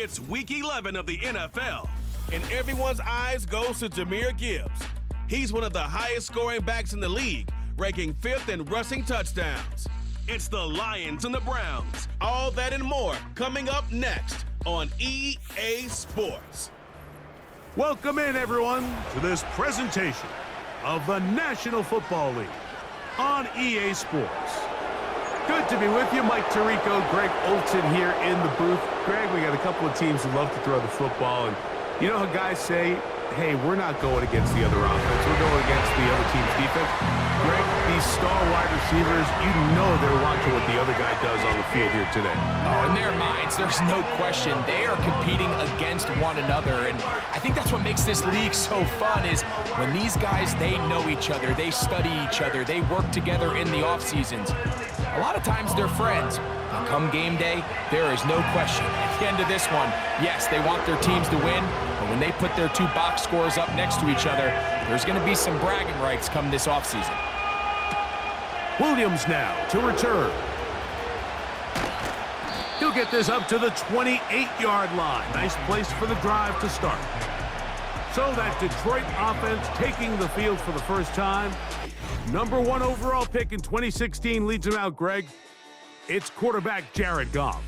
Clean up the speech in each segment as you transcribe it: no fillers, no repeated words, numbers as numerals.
It's Week 11 of the NFL, and everyone's eyes goes to Jahmyr Gibbs. He's one of the highest scoring backs in the league, ranking 5th in rushing touchdowns. It's the Lions and the Browns. All that and more coming up next on EA Sports. Welcome in, everyone, to this presentation of the National Football League on EA Sports. Good to be with you. Mike Tirico, Greg Olson here in the booth. Greg, we got a couple of teams who love to throw the football, and you know how guys say, hey, we're not going against the other offense. We're going against the other team's defense. Greg, these star wide receivers, you know they're watching what the other guy does on the field here today. Oh, in their minds, there's no question. They are competing against one another, and I think that's what makes this league so fun is when these guys, they know each other, they study each other, they work together in the off seasons. A lot of times they're friends. And come game day, there is no question. At the end of this one, yes, they want their teams to win, but when they put their two box scores up next to each other, there's going to be some bragging rights come this offseason. Williams now to return. He'll get this up to the 28-yard line. Nice place for the drive to start. So that Detroit offense taking the field for the first time. Number 1 overall pick in 2016 leads him out, Greg. It's quarterback Jared Goff.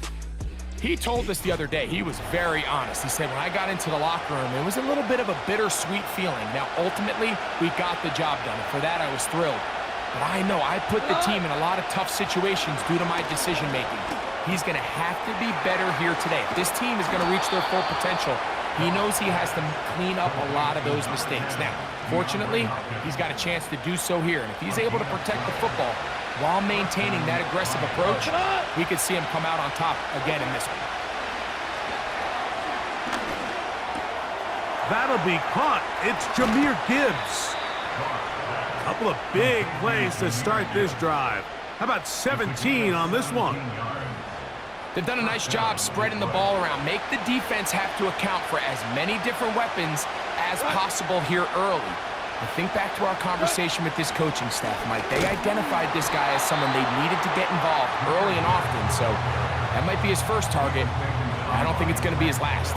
He told us the other day, he was very honest. He said, when I got into the locker room, it was a little bit of a bittersweet feeling. Now, ultimately, we got the job done. And for that, I was thrilled. But I know I put the team in a lot of tough situations due to my decision-making. He's going to have to be better here today. If this team is going to reach their full potential, he knows he has to clean up a lot of those mistakes. Now, fortunately, he's got a chance to do so here. And if he's able to protect the football while maintaining that aggressive approach, we could see him come out on top again in this one. That'll be caught. It's Jahmyr Gibbs. Couple of big plays to start this drive. How about 17 on this one? They've done a nice job spreading the ball around. Make the defense have to account for as many different weapons as possible here early. And think back to our conversation with this coaching staff, Mike. They identified this guy as someone they needed to get involved early and often, so that might be his first target. I don't think it's going to be his last.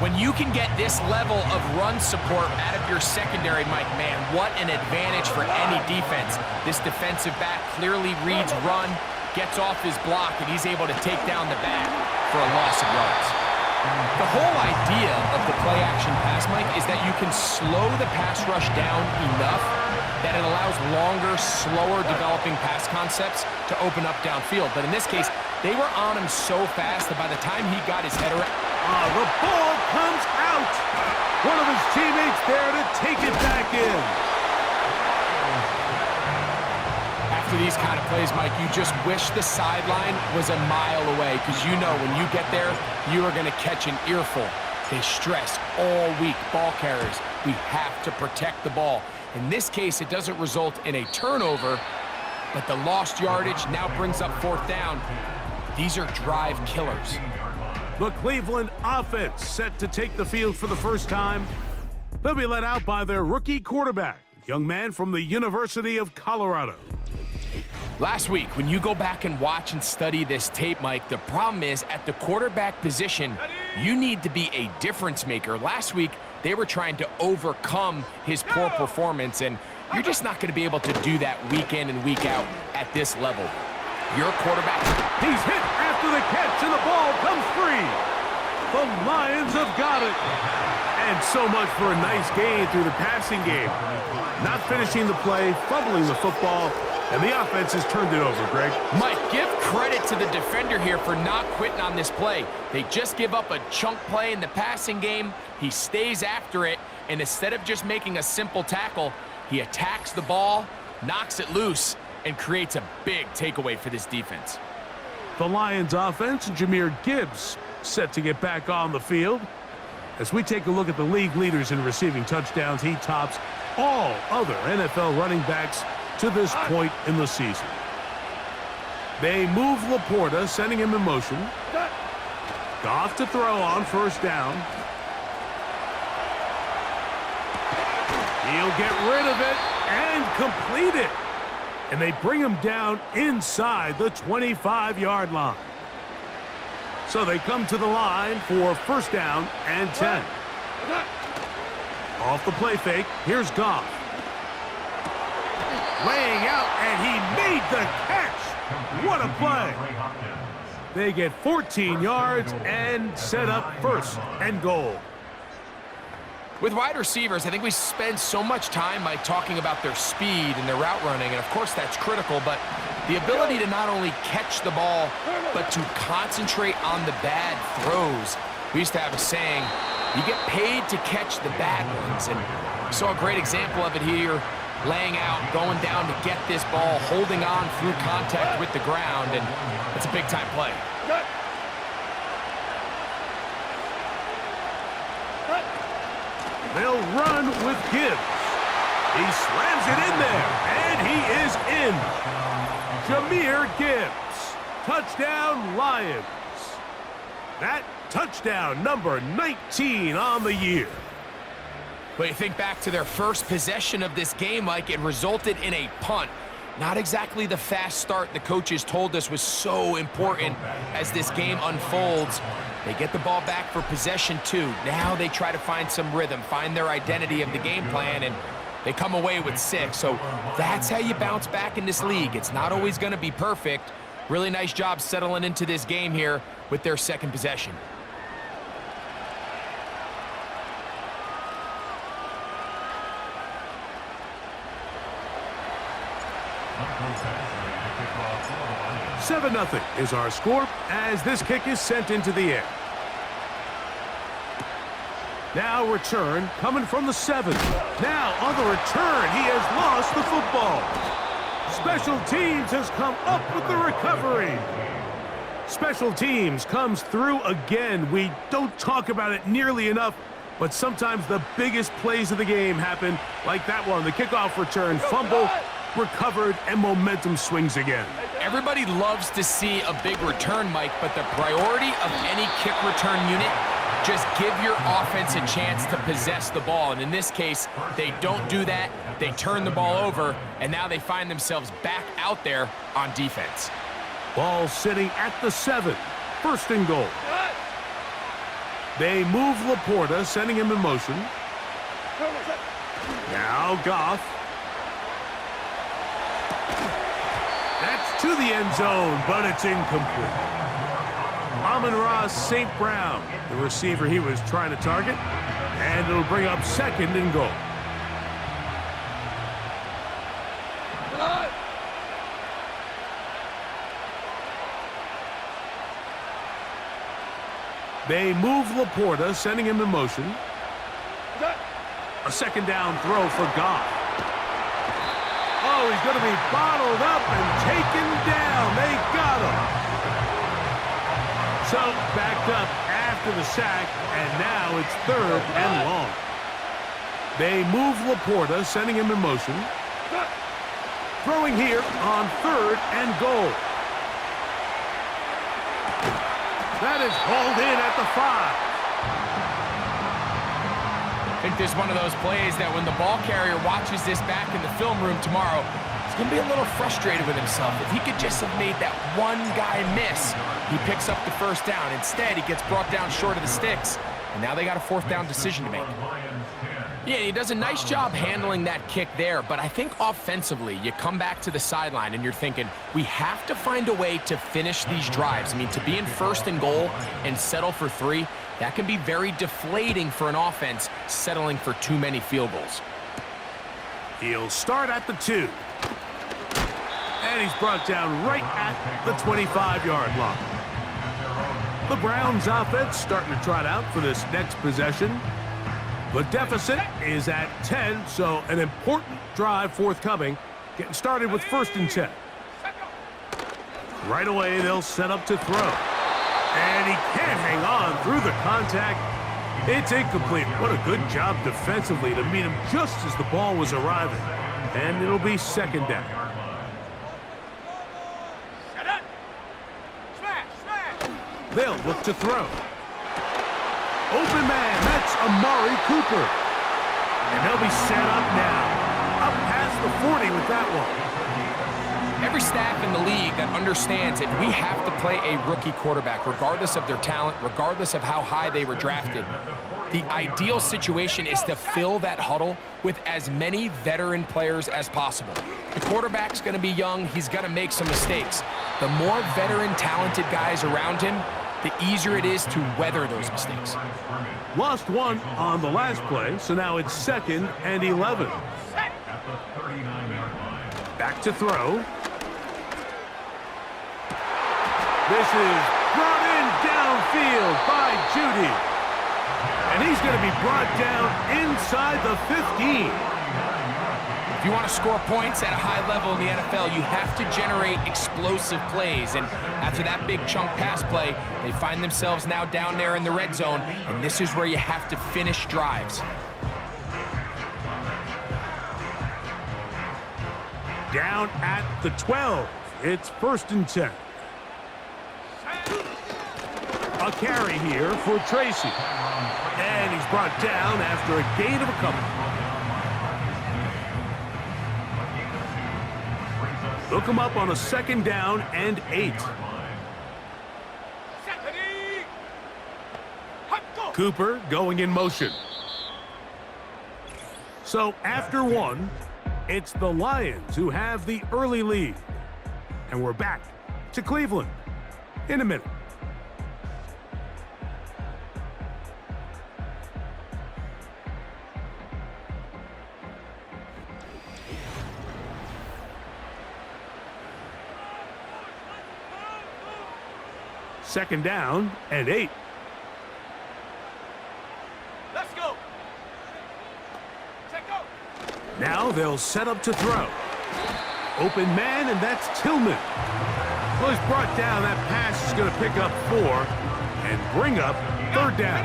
When you can get this level of run support out of your secondary, Mike, man, what an advantage for any defense. This defensive back clearly reads run, gets off his block, and he's able to take down the back for a loss of yards. The whole idea of the play-action pass, Mike, is that you can slow the pass rush down enough that it allows longer, slower developing pass concepts to open up downfield. But in this case, they were on him so fast that by the time he got his head around... The ball comes out. One of his teammates there to take it back in. After these kind of plays, Mike, you just wish the sideline was a mile away because you know when you get there, you are going to catch an earful. They stress all week, ball carriers. We have to protect the ball. In this case, it doesn't result in a turnover, but the lost yardage now brings up 4th down. These are drive killers. The Cleveland offense set to take the field for the first time. They'll be led out by their rookie quarterback, young man from the University of Colorado. Last week, when you go back and watch and study this tape, Mike, the problem is at the quarterback position, you need to be a difference maker. Last week, they were trying to overcome his poor performance, and you're just not going to be able to do that week in and week out at this level. Your quarterback, he's hit after the catch, and the ball comes free. The Lions have got it. And so much for a nice gain through the passing game. Not finishing the play, fumbling the football, and the offense has turned it over, Greg. Mike, give credit to the defender here for not quitting on this play. They just give up a chunk play in the passing game. He stays after it, and instead of just making a simple tackle, he attacks the ball, knocks it loose, and creates a big takeaway for this defense. The Lions offense, Jahmyr Gibbs, set to get back on the field. As we take a look at the league leaders in receiving touchdowns, he tops all other NFL running backs to this point in the season. They move Laporta, sending him in motion. Goff to throw on 1st down. He'll get rid of it and complete it. And they bring him down inside the 25-yard line. So they come to the line for first down and 10. Off the play fake, here's Goff. Laying out, and he made the catch. What a play. They get 14 yards and set up first and goal. With wide receivers, I think we spend so much time talking about their speed and their route running, and of course that's critical, but the ability to not only catch the ball, but to concentrate on the bad throws. We used to have a saying, you get paid to catch the bad ones, and we saw a great example of it here, laying out, going down to get this ball, holding on through contact with the ground, and it's a big-time play. They'll run with Gibbs. He slams it in there, and he is in. Jahmyr Gibbs. Touchdown, Lions. That touchdown number 19 on the year. But you think back to their first possession of this game, Mike, it resulted in a punt. Not exactly the fast start the coaches told us was so important as this game unfolds. They get the ball back for possession 2. Now they try to find some rhythm, find their identity of the game plan, and they come away with 6. So that's how you bounce back in this league. It's not always going to be perfect. Really nice job settling into this game here with their second possession. Seven 0 is our score as this kick is sent into the air. Now return coming from the 7. Now on the return, he has lost the football. Special teams has come up with the recovery. Special teams comes through again. We don't talk about it nearly enough, but sometimes the biggest plays of the game happen like that one. The kickoff return, fumble, recovered, and momentum swings again. Everybody loves to see a big return, Mike, but the priority of any kick return unit, just give your offense a chance to possess the ball. And in this case, they don't do that. They turn the ball over, and now they find themselves back out there on defense. Ball sitting at the 7. First and goal. They move Laporta, sending him in motion. Now Goff. That's to the end zone, but it's incomplete. Amon-Ra St. Brown, the receiver he was trying to target, and it'll bring up second and goal. They move Laporta, sending him in motion. A second down throw for Goff. Oh, he's going to be bottled up and taken down. They got him. So, backed up after the sack, and now it's third and long. They move Laporta, sending him in motion. Throwing here on third and goal. That is hauled in at the 5. I think this is one of those plays that when the ball carrier watches this back in the film room tomorrow, he's going to be a little frustrated with himself. If he could just have made that one guy miss, he picks up the first down. Instead, he gets brought down short of the sticks, and now they got a fourth down decision to make. Yeah, he does a nice job handling that kick there, but I think offensively, you come back to the sideline and you're thinking, we have to find a way to finish these drives. I mean, to be in first and goal and settle for 3, that can be very deflating for an offense settling for too many field goals. He'll start at the 2. And he's brought down right at the 25-yard line. The Browns offense starting to trot out for this next possession. The deficit is at 10, so an important drive forthcoming. Getting started with first and 10. Right away, they'll set up to throw. And he can't hang on through the contact. It's incomplete. What a good job defensively to meet him just as the ball was arriving. And it'll be second down. They'll look to throw. Open man, that's Amari Cooper. And they'll be set up now. Up past the 40 with that one. every staff in the league that understands that we have to play a rookie quarterback, regardless of their talent, regardless of how high they were drafted. The ideal situation is to fill that huddle with as many veteran players as possible. The quarterback's going to be young. He's going to make some mistakes. The more veteran, talented guys around him, the easier it is to weather those mistakes. Lost one on the last play, so now it's 2nd and 11. Back to throw. This is brought in downfield by Judy. And he's going to be brought down inside the 15. If you want to score points at a high level in the NFL, you have to generate explosive plays. And after that big chunk pass play, they find themselves now down there in the red zone. And this is where you have to finish drives. Down at the 12. It's 1st and 10. A carry here for Tracy. And he's brought down after a gain of a couple. They'll come up on a 2nd down and 8. Cooper going in motion. So after 1, it's the Lions who have the early lead. And we're back to Cleveland in a minute. Second down and 8. Let's go. Now they'll set up to throw. Open man, and that's Tillman. Well, he's brought down. That pass is going to pick up 4 and bring up 3rd down.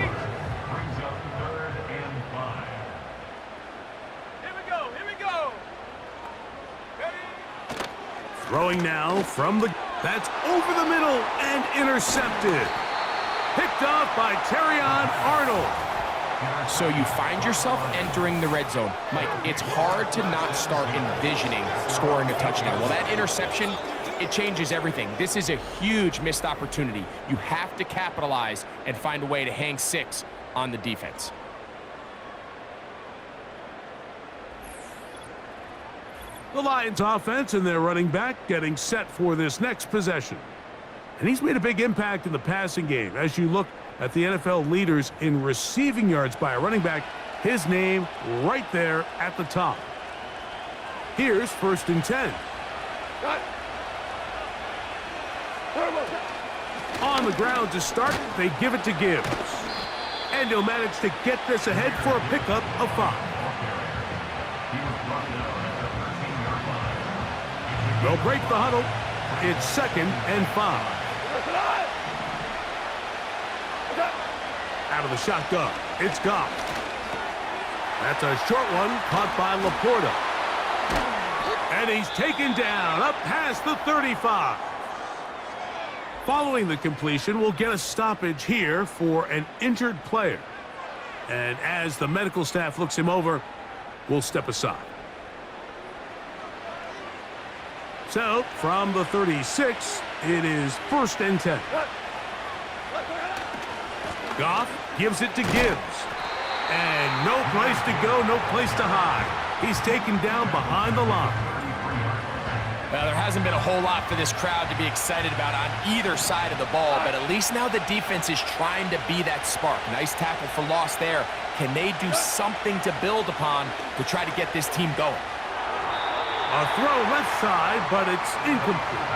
Here we go. Here we go. Ready? Throwing now from the... That's over the middle and intercepted. Picked off by Terrion Arnold. So you find yourself entering the red zone. Mike, it's hard to not start envisioning scoring a touchdown. Well, that interception, it changes everything. This is a huge missed opportunity. You have to capitalize and find a way to hang 6 on the defense. The Lions offense and their running back getting set for this next possession. And he's made a big impact in the passing game. As you look at the NFL leaders in receiving yards by a running back, his name right there at the top. Here's 1st and 10. On the ground to start, they give it to Gibbs. And he'll manage to get this ahead for a pickup of 5. They'll break the huddle. It's 2nd and 5. Out of the shotgun. It's Goff. That's a short one caught by Laporta. And he's taken down up past the 35. Following the completion, we'll get a stoppage here for an injured player. And as the medical staff looks him over, we'll step aside. So, from the 36, it is 1st and 10. Goff gives it to Gibbs. And no place to go, no place to hide. He's taken down behind the line. Well, there hasn't been a whole lot for this crowd to be excited about on either side of the ball, but at least now the defense is trying to be that spark. Nice tackle for loss there. Can they do something to build upon to try to get this team going? A throw left side, but it's incomplete.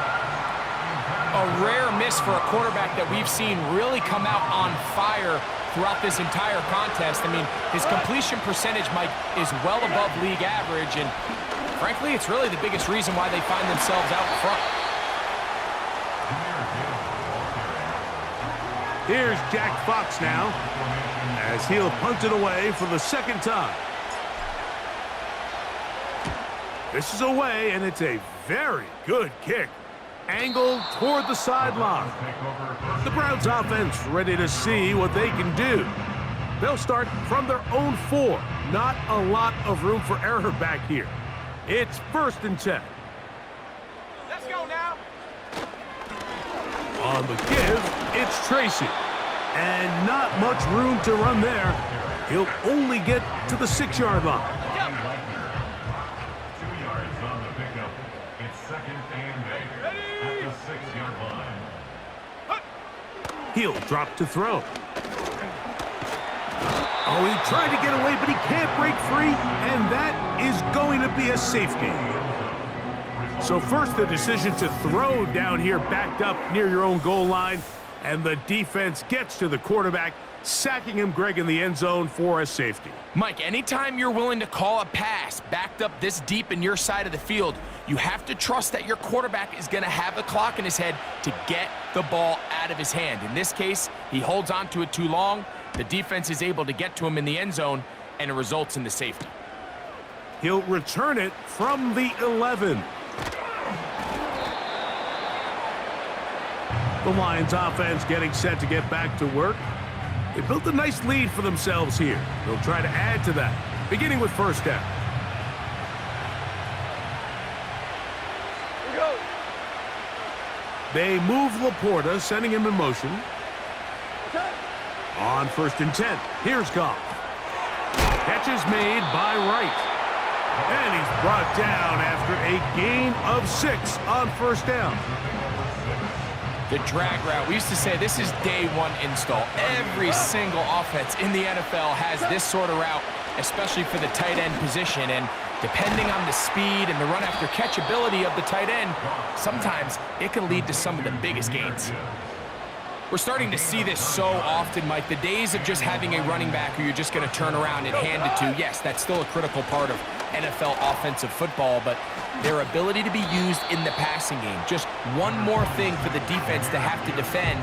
A rare miss for a quarterback that we've seen really come out on fire throughout this entire contest. I mean, his completion percentage, Mike, is well above league average, and frankly, it's really the biggest reason why they find themselves out in front. Here's Jack Fox now, as he'll punt it away for the 2nd time. This is away, and it's a very good kick. Angled toward the sideline. The Browns offense ready to see what they can do. They'll start from their own 4. Not a lot of room for error back here. It's 1st and 10. Let's go. On the give, it's Tracy. And not much room to run there. He'll only get to the 6-yard line. 2 yards on the pickup. It's second and 8 at the 6-yard line. He'll drop to throw. Oh, he tried to get away, but he can't break free, and that is going to be a safety. So first, the decision to throw down here backed up near your own goal line, and the defense gets to the quarterback, sacking him, Greg, in the end zone for a safety. Mike, anytime you're willing to call a pass backed up this deep in your side of the field, you have to trust that your quarterback is going to have the clock in his head to get the ball out of his hand. In this case, he holds on to it too long. The defense is able to get to him in the end zone, and it results in the safety. He'll return it from the 11. The Lions offense getting set to get back to work. They built a nice lead for themselves here. They'll try to add to that, beginning with first down. They move Laporta, sending him in motion. On first and 10, here's Goff. Catch is made by Wright. And he's brought down after a gain of 6 on first down. The drag route, we used to say this is day one install. Every single offense in the NFL has this sort of route, especially for the tight end position. And depending on the speed and the run after catch ability of the tight end, sometimes it can lead to some of the biggest gains. We're starting to see this so often, Mike. The days of just having a running back who you're just going to turn around and hand it to, yes, that's still a critical part of NFL offensive football, but their ability to be used in the passing game, just one more thing for the defense to have to defend,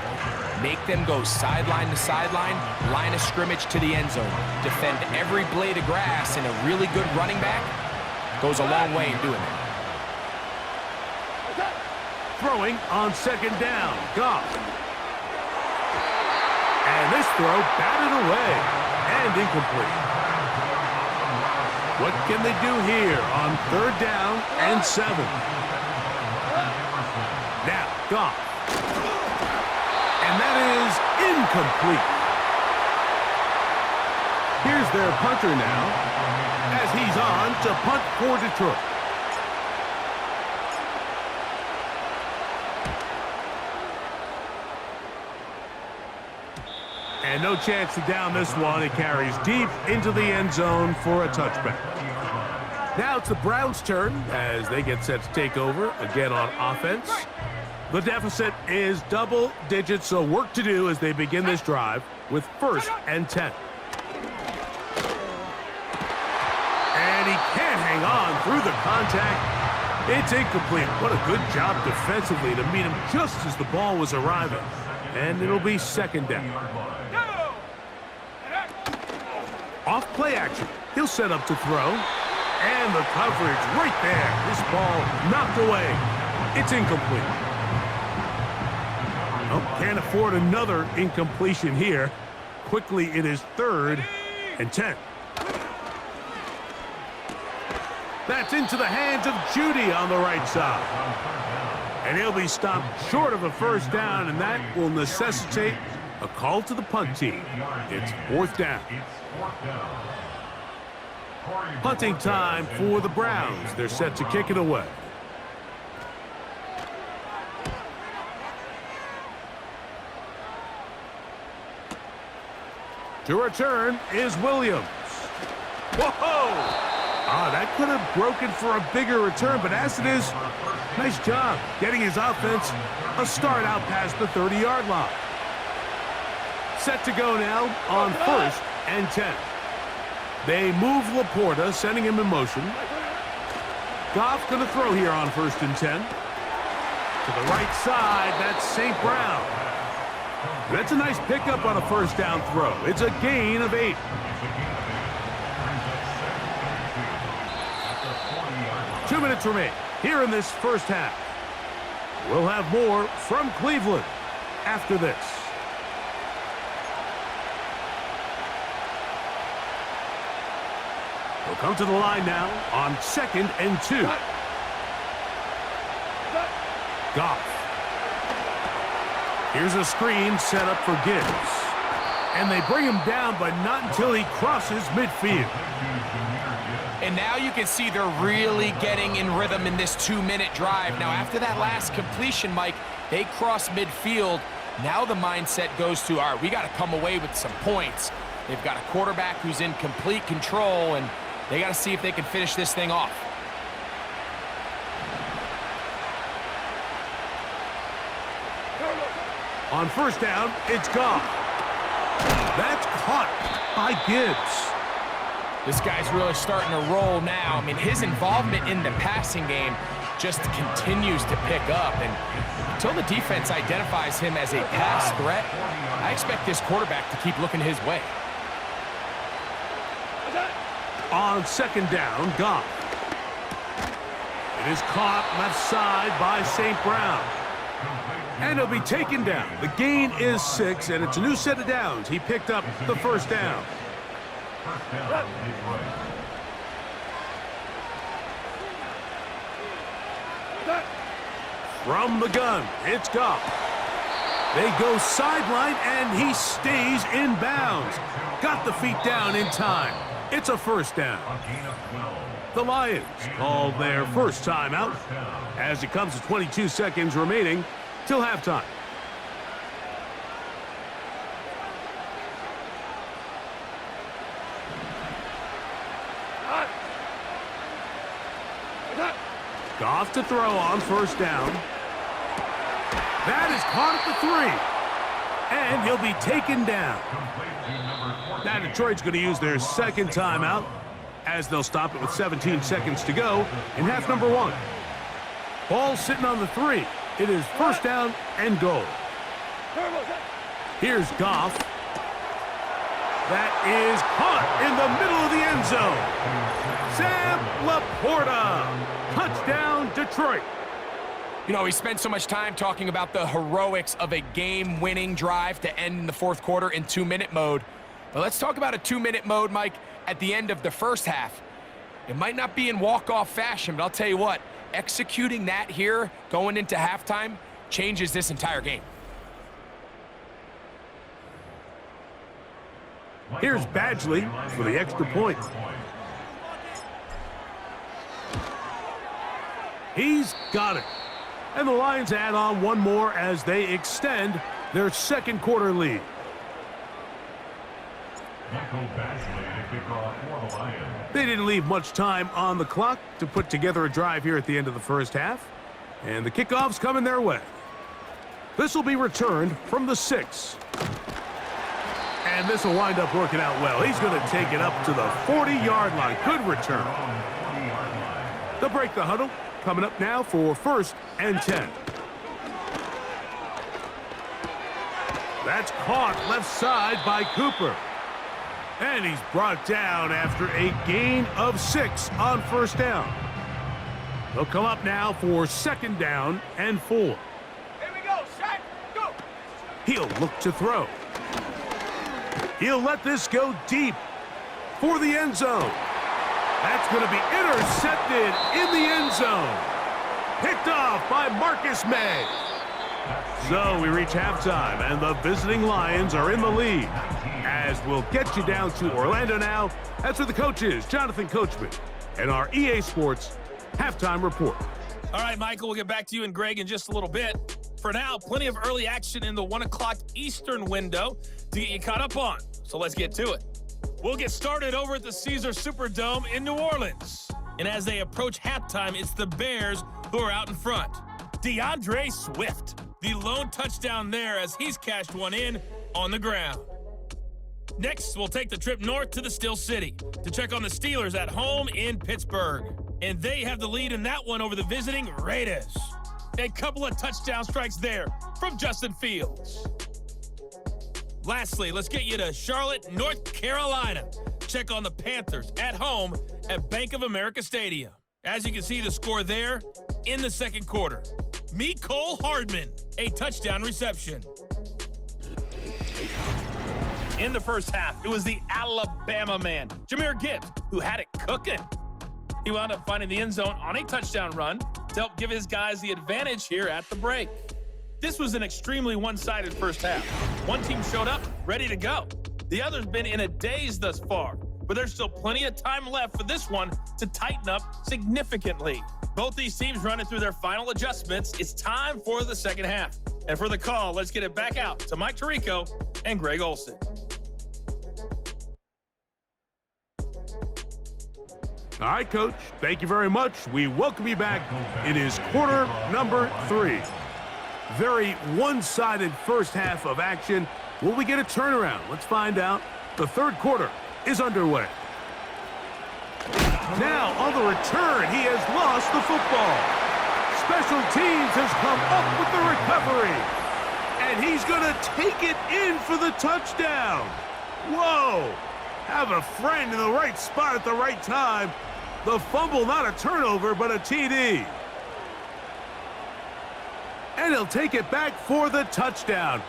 make them go sideline to sideline, line of scrimmage to the end zone, defend every blade of grass, and a really good running back goes a long way in doing that. Throwing on second down, Goff. And this throw batted away and incomplete. What can they do here on third down and 7? Now, Goff. And that is incomplete. Here's their punter now, as he's on to punt for Detroit. And no chance to down this one. It carries deep into the end zone for a touchback. Now it's the Browns' turn as they get set to take over again on offense. The deficit is double digits, so work to do as they begin this drive with first and 10. And he can't hang on through the contact. It's incomplete. What a good job defensively to meet him just as the ball was arriving. And it'll be second down. Off play action. He'll set up to throw. And the coverage right there. This ball knocked away. It's incomplete. Oh, can't afford another incompletion here. Quickly, it is third and 10. That's into the hands of Judy on the right side. And he'll be stopped short of a first down, and that will necessitate a call to the punt team. It's fourth down. Punting time for the Browns. They're set to kick it away. To return is Williams. Whoa! That could have broken for a bigger return, but as it is, nice job getting his offense a start out past the 30-yard line. Set to go now on first and 10. They move Laporta, sending him in motion. Goff going to throw here on first and 10. To the right side, that's St. Brown. That's a nice pickup on a first down throw. It's a gain of 8. Two minutes remain here in this first half. We'll have more from Cleveland after this. We'll come to the line now on second and 2. Goff. Here's a screen set up for Gibbs. And they bring him down, but not until he crosses midfield. And now you can see they're really getting in rhythm in this 2-minute drive. Now, after that last completion, Mike, they cross midfield. Now the mindset goes to, all right, we got to come away with some points. They've got a quarterback who's in complete control, and they got to see if they can finish this thing off. On first down, it's gone. That's caught by Gibbs. This guy's really starting to roll now. I mean, his involvement in the passing game just continues to pick up. And until the defense identifies him as a pass threat, I expect this quarterback to keep looking his way. On second down, Goff. It is caught left side by St. Brown. And he'll be taken down. The gain is 6, and it's a new set of downs. He picked up the first down. From the gun, it's Goff. They go sideline, and he stays in bounds. Got the feet down in time. It's a first down. The Lions called their first timeout as it comes to 22 seconds remaining till halftime. Goff to throw on first down. That is caught at the 3. And he'll be taken down. Now Detroit's going to use their second timeout as they'll stop it with 17 seconds to go in half number 1. Ball sitting on the 3. It is first down and goal. Here's Goff. That is caught in the middle of the end zone. Sam Laporta. Touchdown, Detroit. You know, we spent so much time talking about the heroics of a game-winning drive to end in the fourth quarter in 2-minute mode. But let's talk about a 2-minute mode, Mike, at the end of the first half. It might not be in walk-off fashion, but I'll tell you what, executing that here going into halftime changes this entire game. Here's Badgley for the extra point. He's got it. And the Lions add on one more as they extend their second quarter lead. They didn't leave much time on the clock to put together a drive here at the end of the first half. And the kickoff's coming their way. This will be returned from the 6. And this will wind up working out well. He's going to take it up to the 40-yard line. Good return. They'll break the huddle. Coming up now for first and 10. That's caught left side by Cooper. And he's brought down after a gain of 6 on first down. They'll come up now for second down and 4. Here we go, set, go. He'll look to throw. He'll let this go deep for the end zone. That's going to be intercepted in the end zone. Picked off by Marcus May. So we reach halftime, and the visiting Lions are in the lead. As we'll get you down to Orlando now. That's where the coach is, Jonathan Coachman, and our EA Sports halftime report. All right, Michael, we'll get back to you and Greg in just a little bit. For now, plenty of early action in the 1 o'clock Eastern window to get you caught up on. So let's get to it. We'll get started over at the Caesar Superdome in New Orleans. And as they approach halftime, it's the Bears who are out in front. DeAndre Swift, the lone touchdown there as he's cashed one in on the ground. Next, we'll take the trip north to the Steel City to check on the Steelers at home in Pittsburgh. And they have the lead in that one over the visiting Raiders. A couple of touchdown strikes there from Justin Fields. Lastly, let's get you to Charlotte, North Carolina. Check on the Panthers at home at Bank of America Stadium. As you can see, the score there in the second quarter. Mecole Hardman, a touchdown reception. In the first half, it was the Alabama man, Jahmyr Gibbs, who had it cooking. He wound up finding the end zone on a touchdown run to help give his guys the advantage here at the break. This was an extremely one-sided first half. One team showed up, ready to go. The other's been in a daze thus far, but there's still plenty of time left for this one to tighten up significantly. Both these teams running through their final adjustments. It's time for the second half. And for the call, let's get it back out to Mike Tirico and Greg Olsen. All right, Coach, thank you very much. We welcome you back. It is quarter number 3. Very one-sided first half of action. Will we get a turnaround? Let's find out. The third quarter is underway. Now, on the return, he has lost the football. Special teams has come up with the recovery. And he's going to take it in for the touchdown. Whoa! Have a friend in the right spot at the right time. The fumble, not a turnover, but a TD. And he'll take it back for the touchdown.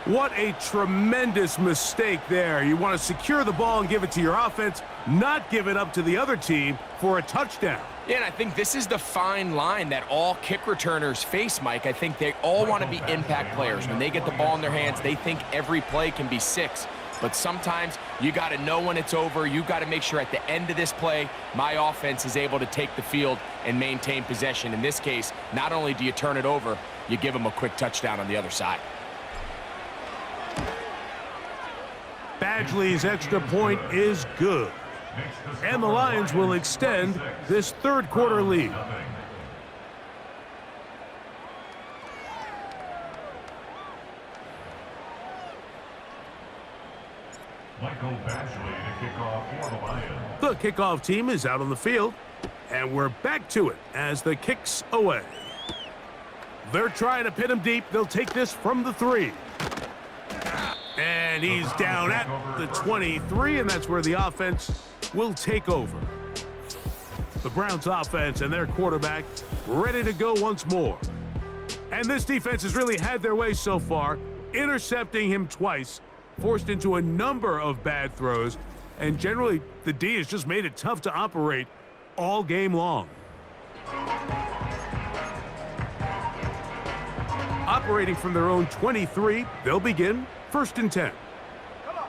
What a tremendous mistake there. You want to secure the ball and give it to your offense, not give it up to the other team for a touchdown. Yeah, and I think this is the fine line that all kick returners face, Mike. I think they all want to be impact players. When they get the ball in their hands, they think every play can be 6. But sometimes you got to know when it's over. You got to make sure at the end of this play, my offense is able to take the field and maintain possession. In this case, not only do you turn it over, you give them a quick touchdown on the other side. Badgley's extra point is good. And the Lions will extend this third quarter lead. Michael Badgley to kick off for the Lions. The kickoff team is out on the field, and we're back to it as the kick's away. They're trying to pin him deep. They'll take this from the 3. And he's down at the 23, and that's where the offense will take over. The Browns offense and their quarterback ready to go once more. And this defense has really had their way so far, intercepting him twice, forced into a number of bad throws, and generally the D has just made it tough to operate all game long. Operating from their own 23, they'll begin 1st and 10. Come on,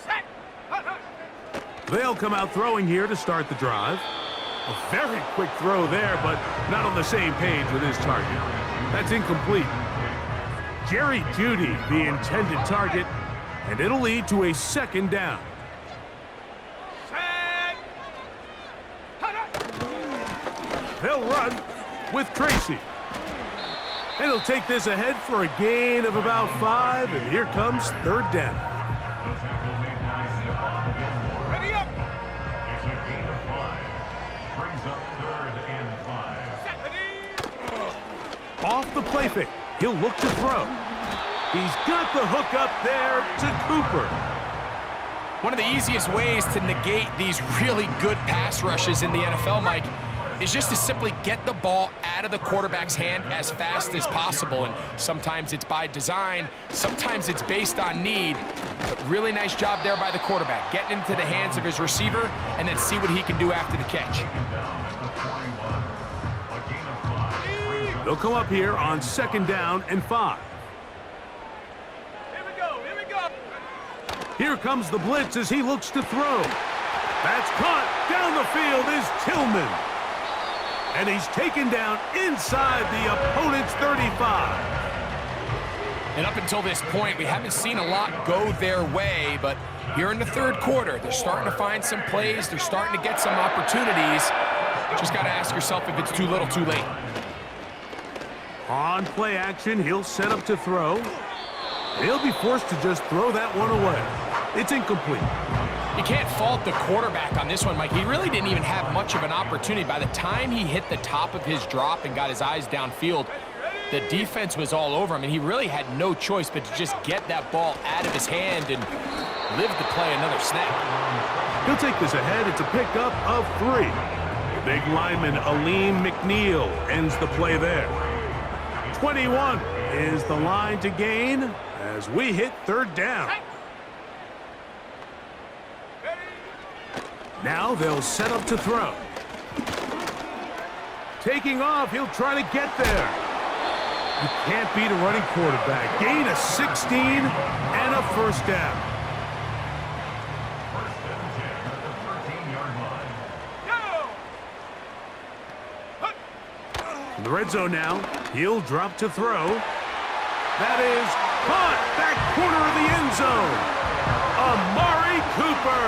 set. They'll come out throwing here to start the drive. A very quick throw there, but not on the same page with his target. That's incomplete. Jerry Jeudy, the intended target, and it'll lead to a 2nd down. Set. They'll run with Tracy. And he'll take this ahead for a gain of about 5, and here comes 3rd down. Ready up. It's a gain of 5. Brings up 3rd and 5. Set. Off the play fake, he'll look to throw. He's got the hook up there to Cooper. One of the easiest ways to negate these really good pass rushes in the NFL, Mike, is just to simply get the ball out of the quarterback's hand as fast as possible. And sometimes it's by design, sometimes it's based on need. But really nice job there by the quarterback, getting into the hands of his receiver and then see what he can do after the catch. They'll come up here on 2nd down and 5. Here we go. Here comes the blitz as he looks to throw. That's caught. Down the field is Tillman. And he's taken down inside the opponent's 35. And up until this point, we haven't seen a lot go their way, but here in the 3rd quarter, they're starting to find some plays. They're starting to get some opportunities. Just got to ask yourself if it's too little, too late. On play action, he'll set up to throw. He'll be forced to just throw that one away. It's incomplete. You can't fault the quarterback on this one, Mike. He really didn't even have much of an opportunity. By the time he hit the top of his drop and got his eyes downfield, the defense was all over him, and he really had no choice but to just get that ball out of his hand and live to play another snap. He'll take this ahead. It's a pickup of 3. Big lineman Aleem McNeil ends the play there. 21 is the line to gain as we hit 3rd down. Now they'll set up to throw. Taking off, he'll try to get there. You can't beat a running quarterback. Gain of 16 and a first down. First and 10 at the 13-yard line. In the red zone now, he'll drop to throw. That is caught, back corner of the end zone. Amari Cooper.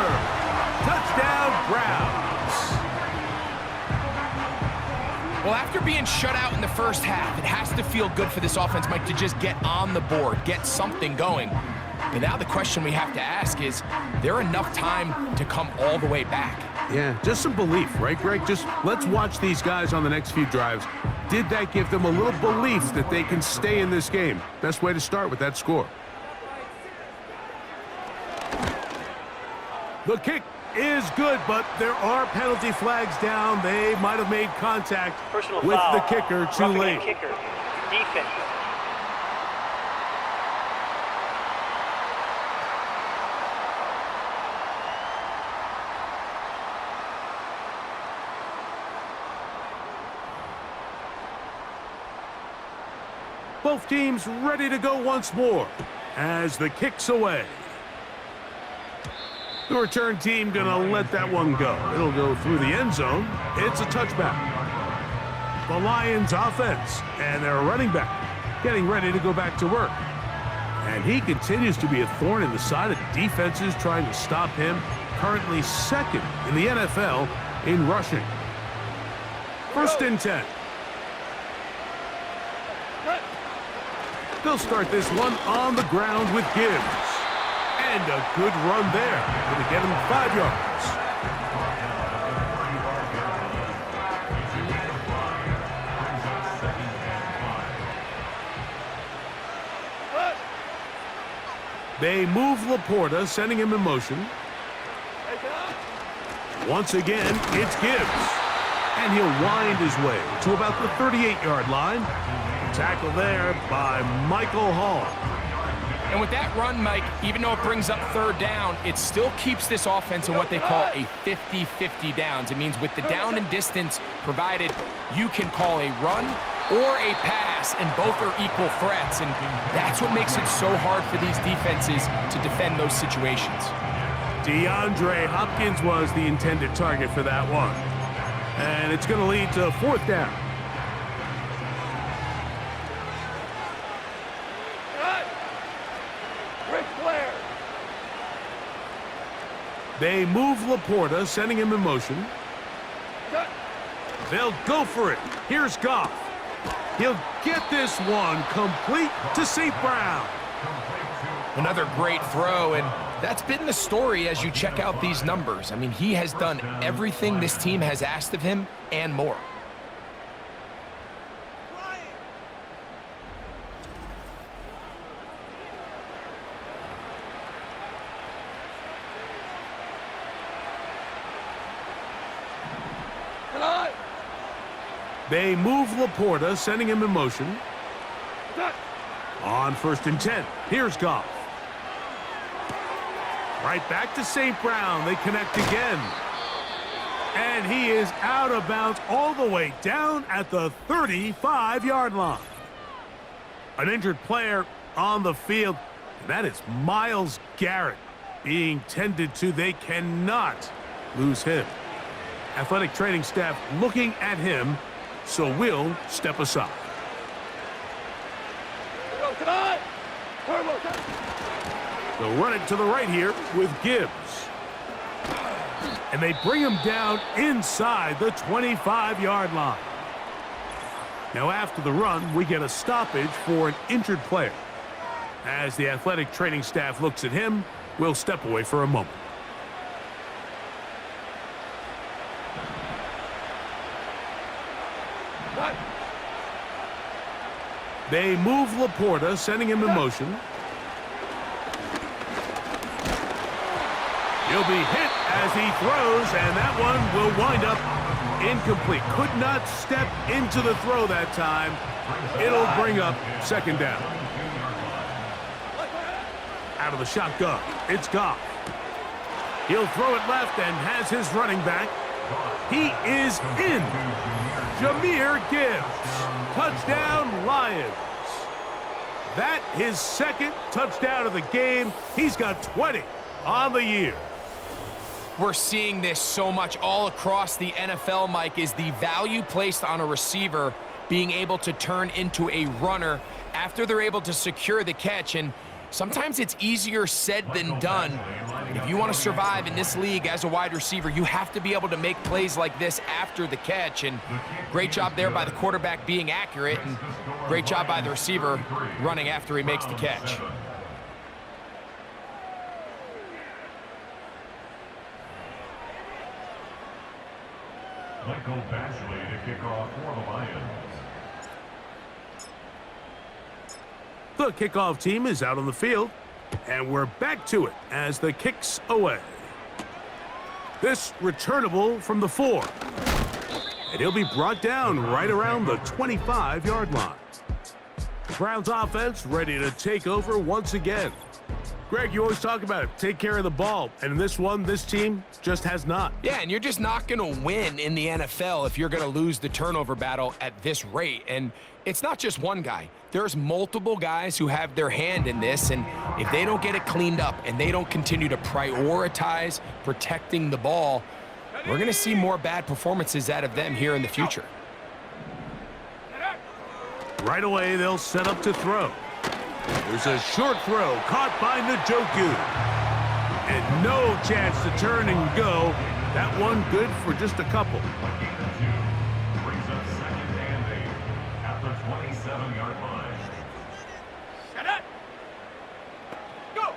Touchdown, Browns. Well, after being shut out in the first half, it has to feel good for this offense, Mike, to just get on the board, get something going. And now the question we have to ask is there enough time to come all the way back? Yeah, just some belief, right, Greg? Just let's watch these guys on the next few drives. Did that give them a little belief that they can stay in this game? Best way to start with that score. The kick is good, but there are penalty flags down. They might have made contact Personal with foul. the kicker too Roughing the late. kicker. Defense. Both teams ready to go once more as the kick's away. The return team gonna let that one go. It'll go through the end zone. It's a touchback. The Lions offense and their running back getting ready to go back to work. And he continues to be a thorn in the side of defenses trying to stop him. Currently second in the NFL in rushing. First and 10. They'll start this one on the ground with Gibbs. And a good run there. Going to get him 5 yards. They move Laporta, sending him in motion. Once again, it's Gibbs. And he'll wind his way to about the 38-yard line. Tackle there by Michael Hall. And with that run, Mike, even though it brings up third down, it still keeps this offense in what they call a 50-50 downs. It means with the down and distance provided, you can call a run or a pass, and both are equal threats. And that's what makes it so hard for these defenses to defend those situations. DeAndre Hopkins was the intended target for that one. And it's going to lead to fourth down. They move Laporta, sending him in motion. They'll go for it. Here's Goff. He'll get this one complete to St. Brown. Another great throw, and that's been the story as you check out these numbers. I mean, he has done everything this team has asked of him and more. They move Laporta, sending him in motion. On first and 10, here's Goff. Right back to St. Brown. They connect again. And he is out of bounds all the way down at the 35-yard line. An injured player on the field. And that is Myles Garrett being tended to. They cannot lose him. Athletic training staff looking at him, so we'll step aside. They'll run it to the right here with Gibbs. And they bring him down inside the 25-yard line. Now after the run, we get a stoppage for an injured player. As the athletic training staff looks at him, we'll step away for a moment. They move Laporta, sending him in motion. He'll be hit as he throws, and that one will wind up incomplete. Could not step into the throw that time. It'll bring up second down. Out of the shotgun, it's Goff. He'll throw it left and has his running back. He is in. Jahmyr Gibbs. Touchdown, Lions. That his second touchdown of the game. He's got 20 on the year. We're seeing this so much all across the NFL, Mike, is the value placed on a receiver being able to turn into a runner after they're able to secure the catch. And sometimes it's easier said than done. If you want to survive in this league as a wide receiver, you have to be able to make plays like this after the catch. And great job there by the quarterback being accurate, and great job by the receiver running after he makes the catch. Michael Bashley to kick off for the Lions. The kickoff team is out on the field, and we're back to it as the kick's away. This returnable from the 4, and he'll be brought down right around the 25-yard line. Browns offense ready to take over once again. Greg, you always talk about it. Take care of the ball. And in this one, this team just has not. Yeah, and you're just not going to win in the NFL if you're going to lose the turnover battle at this rate. And it's not just one guy. There's multiple guys who have their hand in this, and if they don't get it cleaned up and they don't continue to prioritize protecting the ball, we're going to see more bad performances out of them here in the future. Right away, they'll set up to throw. There's a short throw caught by Njoku. And no chance to turn and go. That one good for just a couple. Brings up second and 8 at the 27-yard line. Shut up. Go.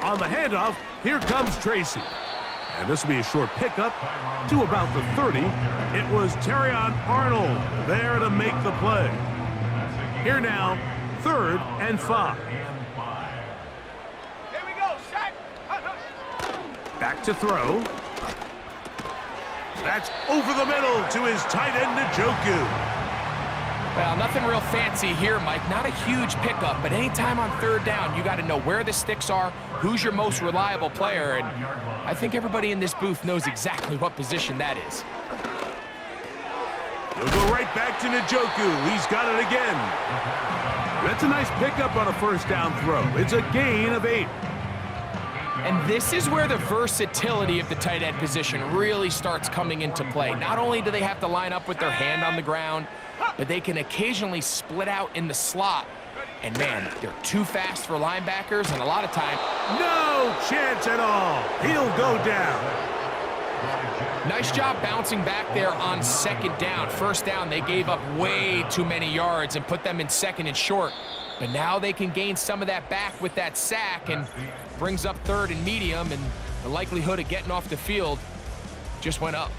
On the handoff, here comes Tracy. And this will be a short pickup to about the 30. It was Terrion Arnold there to make the play. Here now, 3rd and 5. Here we go, Shaq. Back to throw. That's over the middle to his tight end, Njoku. Well, nothing real fancy here, Mike. Not a huge pickup, but anytime on 3rd down, you got to know where the sticks are, who's your most reliable player, and I think everybody in this booth knows exactly what position that is. He'll go right back to Njoku. He's got it again. That's a nice pickup on a 1st down throw. It's a gain of 8. And this is where the versatility of the tight end position really starts coming into play. Not only do they have to line up with their hand on the ground, but they can occasionally split out in the slot. And man, they're too fast for linebackers, and a lot of time, No chance at all. He'll go down. nice job bouncing back there on 2nd down. 1st down, they gave up way too many yards and put them in 2nd and short. But now they can gain some of that back with that sack, and brings up 3rd and medium, and the likelihood of getting off the field just went up.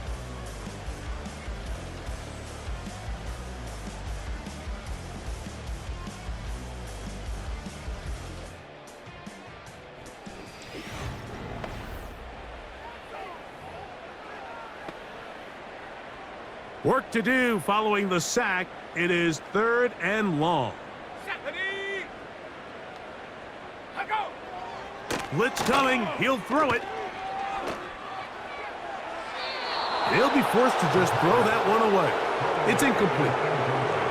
Work to do following the sack. It is 3rd and long. Ready. Go. Blitz coming. He'll throw it. He'll be forced to just throw that one away. It's incomplete.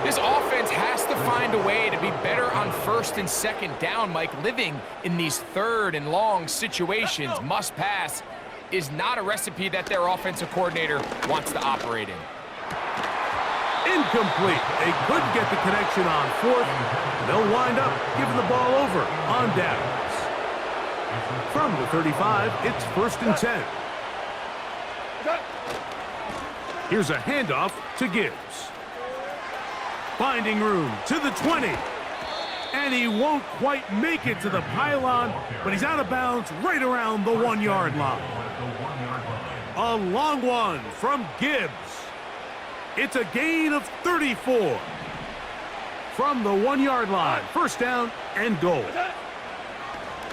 This offense has to find a way to be better on 1st and 2nd down, Mike. Living in these 3rd and long situations, must pass, is not a recipe that their offensive coordinator wants to operate in. Incomplete. They couldn't get the connection on 4th. They'll wind up giving the ball over on downs. From the 35, it's 1st and 10. Here's a handoff to Gibbs. Finding room to the 20. And he won't quite make it to the pylon, but he's out of bounds right around the 1-yard line. A long one from Gibbs. It's a gain of 34. From the 1-yard line, 1st down and goal.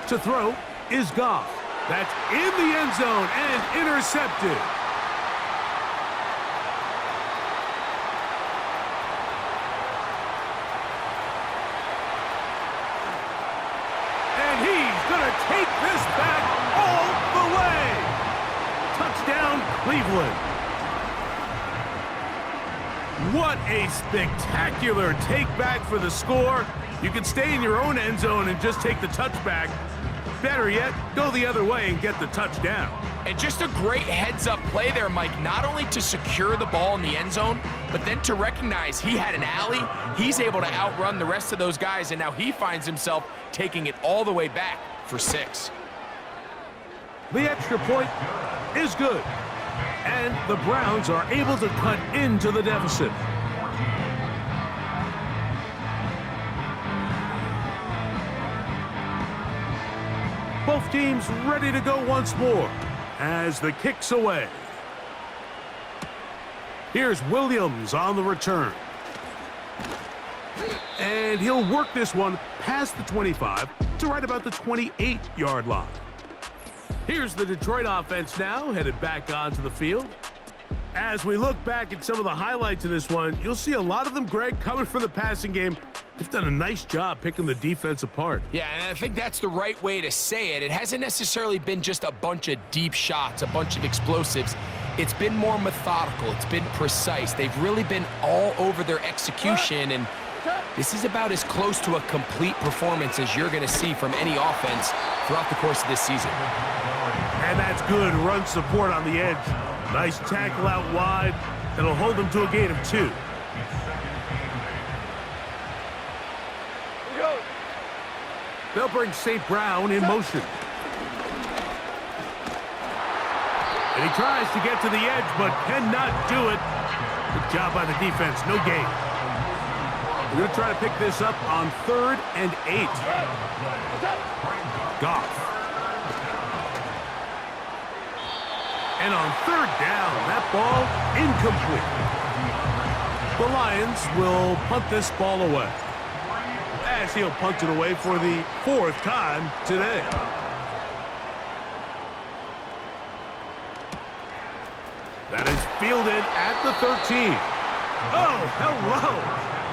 To throw is Goff. That's in the end zone and intercepted. And he's going to take this back all the way. Touchdown, Cleveland. What a spectacular take back for the score. You can stay in your own end zone and just take the touchback. Better yet, go the other way and get the touchdown. And just a great heads-up play there, Mike, not only to secure the ball in the end zone, but then to recognize he had an alley. He's able to outrun the rest of those guys, and now he finds himself taking it all the way back for 6. The extra point is good. And the Browns are able to cut into the deficit. Both teams ready to go once more as the kick's away. Here's Williams on the return. And he'll work this one past the 25 to right about the 28-yard line. Here's the Detroit offense now, headed back onto the field. As we look back at some of the highlights of this one, you'll see a lot of them, Greg, coming from the passing game. They've done a nice job picking the defense apart. Yeah, and I think that's the right way to say it. It hasn't necessarily been just a bunch of deep shots, a bunch of explosives. It's been more methodical. It's been precise. They've really been all over their execution, and this is about as close to a complete performance as you're going to see from any offense throughout the course of this season. And that's good run support on the edge. Nice tackle out wide. That'll hold them to a gain of 2. They'll bring St. Brown in motion. And he tries to get to the edge, but cannot do it. Good job by the defense. No gain. We're going to try to pick this up on 3rd and 8. Goff. And on 3rd down, that ball incomplete. The Lions will punt this ball away, as he'll punt it away for the 4th time today. That is fielded at the 13. Oh, hello.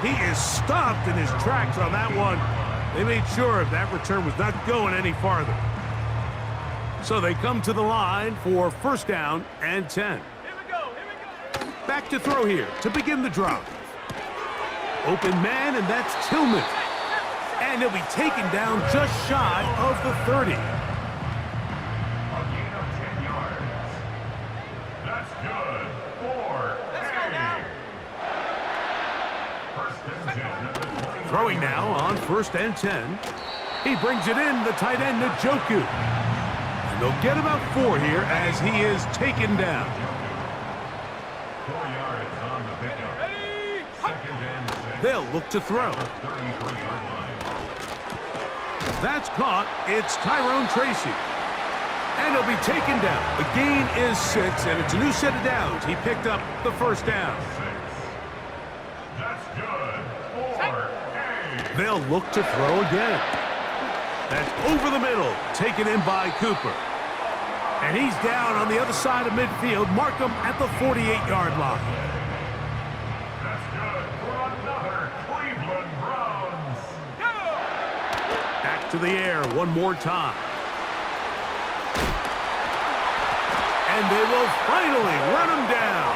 He is stopped in his tracks on that one. They made sure that return was not going any farther. So they come to the line for 1st down and 10. Here we go. Back to throw here to begin the drive. Open man, and that's Tillman. And he'll be taken down just shy of the 30. A gain of 10 yards. That's good. 4. Let's go now. 1st and 10 at the 20. Throwing now on 1st and 10. He brings it in, the tight end, Njoku. And they'll get about 4 here as he is taken down. 4 yards on the pickup. Ready? 2nd and 6. They'll look to throw. 33-yard line. That's caught. It's Tyrone Tracy. And he'll be taken down. The gain is 6, and it's a new set of downs. He picked up the 1st down. 6. That's good. 4. They'll look to throw again. That's over the middle, taken in by Cooper. And he's down on the other side of midfield. Mark him at the 48-yard line. That's good for another Cleveland Browns. Back to the air one more time. And they will finally run him down.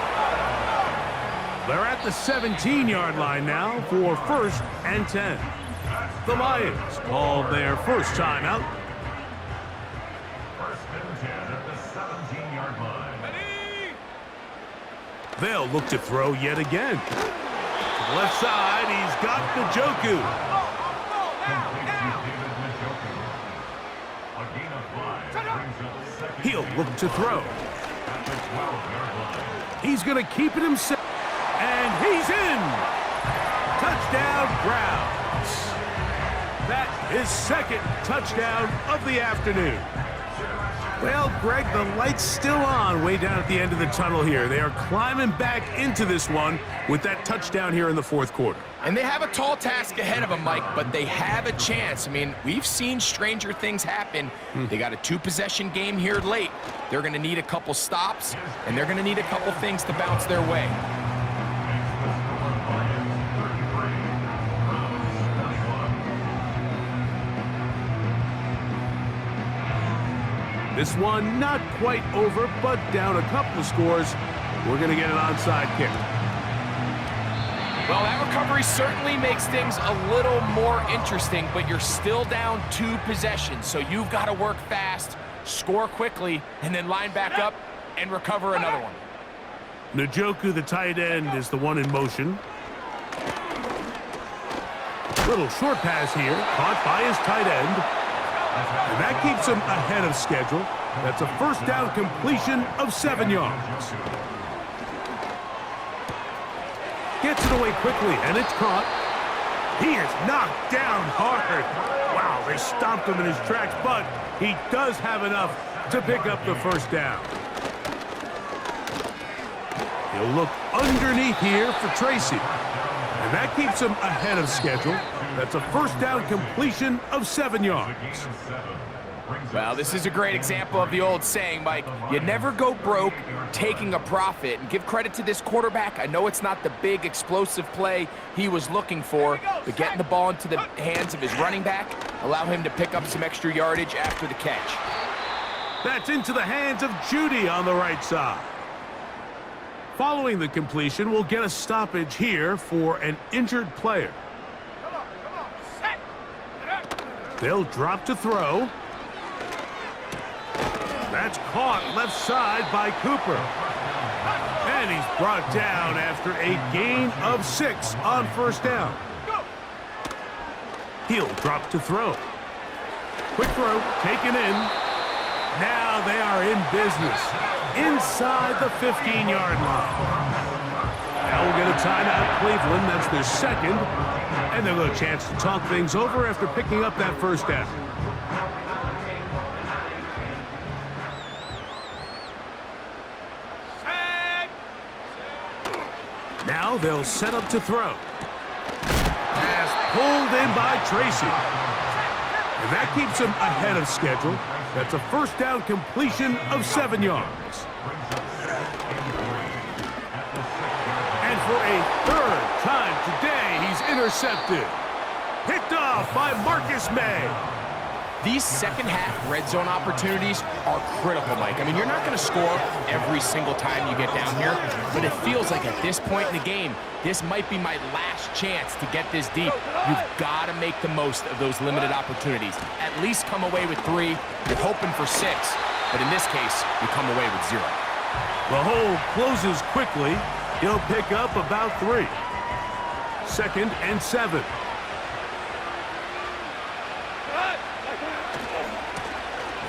They're at the 17-yard line now for 1st and 10. The Lions called their first timeout. 1st and 10 at the 17-yard line. Ready? They'll look to throw yet again. To the left side, he's got Njoku. David Njoku. A gain of 5 brings up 2nd. He'll look to throw. At the 12-yard line. He's going to keep it himself. And he's in. Touchdown, Browns. That is 2nd touchdown of the afternoon. Well, Greg, the light's still on way down at the end of the tunnel here. They are climbing back into this one with that touchdown here in the 4th quarter. And they have a tall task ahead of them, Mike, but they have a chance. I mean, we've seen stranger things happen. They got a 2-possession game here late. They're going to need a couple stops, and they're going to need a couple things to bounce their way. This one not quite over, but down a couple of scores. We're going to get an onside kick. Well, that recovery certainly makes things a little more interesting, but you're still down 2 possessions, so you've got to work fast, score quickly, and then line back up and recover another one. Njoku, the tight end, is the one in motion. Little short pass here, caught by his tight end. And that keeps him ahead of schedule. That's a first down completion of 7 yards. Gets it away quickly, and it's caught. He is knocked down hard. Wow, they stomped him in his tracks, but he does have enough to pick up the first down. He'll look underneath here for Tracy. And that keeps him ahead of schedule. That's a first down completion of 7 yards. Well, this is a great example of the old saying, Mike, you never go broke taking a profit. And give credit to this quarterback. I know it's not the big explosive play he was looking for, but getting the ball into the hands of his running back allow him to pick up some extra yardage after the catch. That's into the hands of Judy on the right side. Following the completion, we'll get a stoppage here for an injured player. Set. They'll drop to throw. That's caught left side by Cooper. And he's brought down after a gain of 6 on first down. He'll drop to throw. Quick throw, taken in. Now they are in business inside the 15-yard line. Now we'll get a timeout, Cleveland. That's their second. And they'll get a chance to talk things over after picking up that first down. Now they'll set up to throw. Pass pulled in by Tracy. And that keeps him ahead of schedule. That's a first down completion of 7 yards. And for a third time today, he's intercepted. Picked off by Marcus May. These second-half red zone opportunities are critical, Mike. I mean, you're not going to score every single time you get down here, but it feels like at this point in the game, this might be my last chance to get this deep. You've got to make the most of those limited opportunities. At least come away with 3. You're hoping for 6, but in this case, you come away with 0. The hole closes quickly. He'll pick up about 3. 2nd and 7.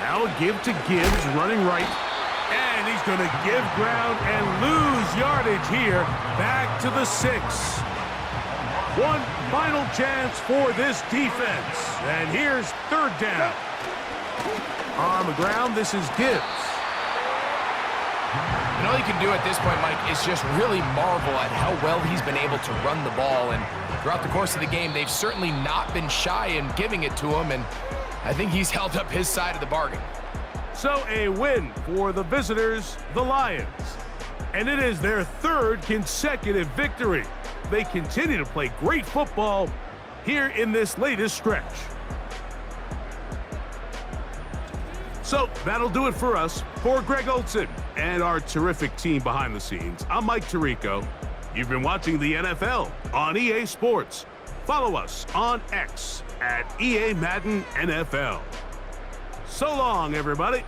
Now a give to Gibbs, running right. And he's going to give ground and lose yardage here. Back to the 6. One final chance for this defense. And here's 3rd down. On the ground, this is Gibbs. And all you can do at this point, Mike, is just really marvel at how well he's been able to run the ball. And throughout the course of the game, they've certainly not been shy in giving it to him. And I think he's held up his side of the bargain. So a win for the visitors, the Lions. And it is their 3rd consecutive victory. They continue to play great football here in this latest stretch. So that'll do it for us. For Greg Olson and our terrific team behind the scenes, I'm Mike Tirico. You've been watching the NFL on EA Sports. Follow us on X at EA Madden NFL. So long, everybody.